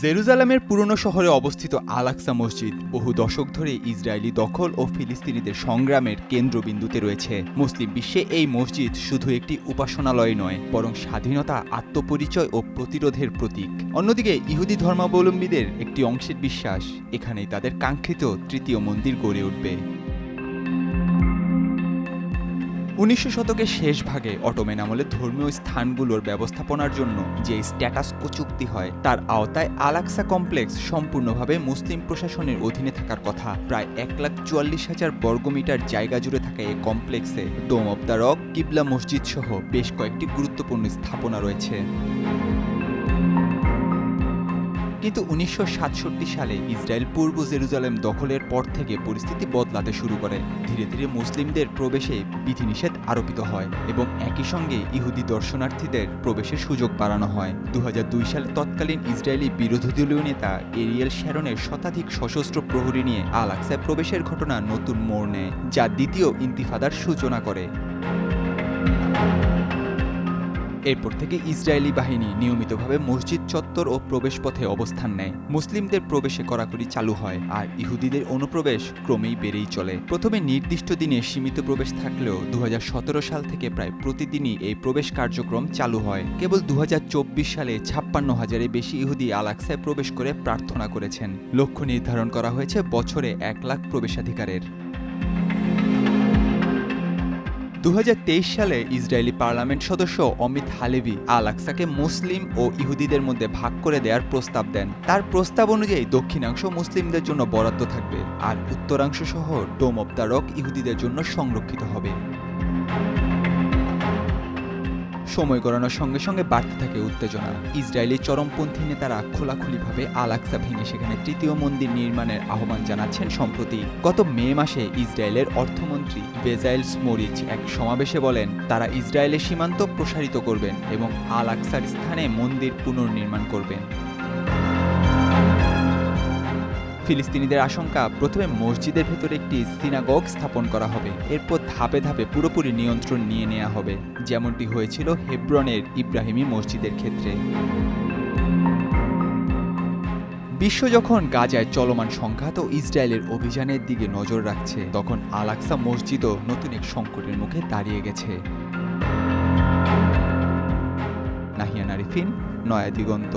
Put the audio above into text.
জেরুজালেমের পুরনো শহরে অবস্থিত আল আকসা মসজিদ বহু দশক ধরে ইসরায়েলি দখল ও ফিলিস্তিনিদের সংগ্রামের কেন্দ্রবিন্দুতে রয়েছে। মুসলিম বিশ্বে এই মসজিদ শুধু একটি উপাসনালয় নয়, বরং স্বাধীনতা, আত্মপরিচয় ও প্রতিরোধের প্রতীক। অন্যদিকে ইহুদি ধর্মাবলম্বীদের একটি অংশের বিশ্বাস, এখানেই তাদের কাঙ্ক্ষিত তৃতীয় মন্দির গড়ে উঠবে। ১৯০০ শতকের শেষ ভাগে অটোম্যান আমলে ধর্মীয় স্থানগুলোর ব্যবস্থাপনার জন্য যে স্ট্যাটাস কো চুক্তি হয়, তার আওতায় আল আকসা কমপ্লেক্স সম্পূর্ণভাবে মুসলিম প্রশাসনের অধীনে থাকার কথা। প্রায় ১,৪৪,০০০ বর্গমিটার জায়গা জুড়ে থাকা এই কমপ্লেক্সে ডোম অব দ্য রক, কিবলা মসজিদ সহ বেশ কয়েকটি গুরুত্বপূর্ণ স্থাপনা রয়েছে। কিন্তু ১৯৬৭ সালে ইসরায়েল পূর্ব জেরুজালেম দখলের পর থেকে পরিস্থিতি বদলাতে শুরু করে। ধীরে ধীরে মুসলিমদের প্রবেশে বিধিনিষেধ আরোপিত হয় এবং একই সঙ্গে ইহুদি দর্শনার্থীদের প্রবেশের সুযোগ বাড়ানো হয়। ২০০২ সালে তৎকালীন ইসরায়েলি বিরোধীদলীয় নেতা এরিয়েল শ্যারনের শতাধিক সশস্ত্র প্রহরী নিয়ে আল আকসায় প্রবেশের ঘটনা নতুন মোড় নেয়, যা দ্বিতীয় ইন্তিফাদার সূচনা করে। এরপর থেকে ইসরায়েলি বাহিনী নিয়মিতভাবে মসজিদ চত্বর ও প্রবেশপথে অবস্থান নেয়। মুসলিমদের প্রবেশে কড়াকড়ি চালু হয়, আর ইহুদিদের অনুপ্রবেশ ক্রমেই বেড়েই চলে। প্রথমে নির্দিষ্ট দিনে সীমিত প্রবেশ থাকলেও ২০১৭ সাল থেকে প্রায় প্রতিদিনই এই প্রবেশ কার্যক্রম চালু হয়। কেবল ২০২৪ সালে ৫৬,০০০-এর বেশি ইহুদি আল আকসায় প্রবেশ করে প্রার্থনা করেছেন। লক্ষ্য নির্ধারণ করা হয়েছে বছরে ১ লাখ প্রবেশাধিকারের। ২০২৩ সালে ইসরায়েলি পার্লামেন্ট সদস্য অমিত হালেভি আল আকসাকে মুসলিম ও ইহুদিদের মধ্যে ভাগ করে দেওয়ার প্রস্তাব দেন। তার প্রস্তাব অনুযায়ী দক্ষিণাংশ মুসলিমদের জন্য বরাদ্দ থাকবে, আর উত্তরাংশ সহ ডোম অব দ্য রক ইহুদিদের জন্য সংরক্ষিত হবে। সময় গড়ানোর সঙ্গে সঙ্গে বাড়তে থাকে উত্তেজনা। ইসরায়েলি চরমপন্থী নেতারা খোলাখুলিভাবে আল আকসা ভেঙে সেখানে তৃতীয় মন্দির নির্মাণের আহ্বান জানাচ্ছেন। সম্প্রতি গত মে মাসে ইসরায়েলের অর্থমন্ত্রী বেজাইল স্মোরিচ এক সমাবেশে বলেন, তারা ইসরায়েলের সীমান্ত প্রসারিত করবেন এবং আল আকসার স্থানে মন্দির পুনর্নির্মাণ করবেন। ফিলিস্তিনিদের আশঙ্কা, প্রথমে মসজিদের ভেতরে একটি সিনাগগ স্থাপন করা হবে, এরপর ধাপে ধাপে পুরোপুরি নিয়ন্ত্রণ নিয়ে নেওয়া হবে, যেমনটি হয়েছিল হেব্রনের ইব্রাহিমী মসজিদের ক্ষেত্রে। বিশ্ব যখন গাজায় চলমান সংঘাত ও ইসরায়েলের অভিযানের দিকে নজর রাখছে, তখন আল আকসা মসজিদও নতুন এক সংকটের মুখে দাঁড়িয়ে গেছে। নাহিয়ান আরিফিন, নয়া দিগন্ত।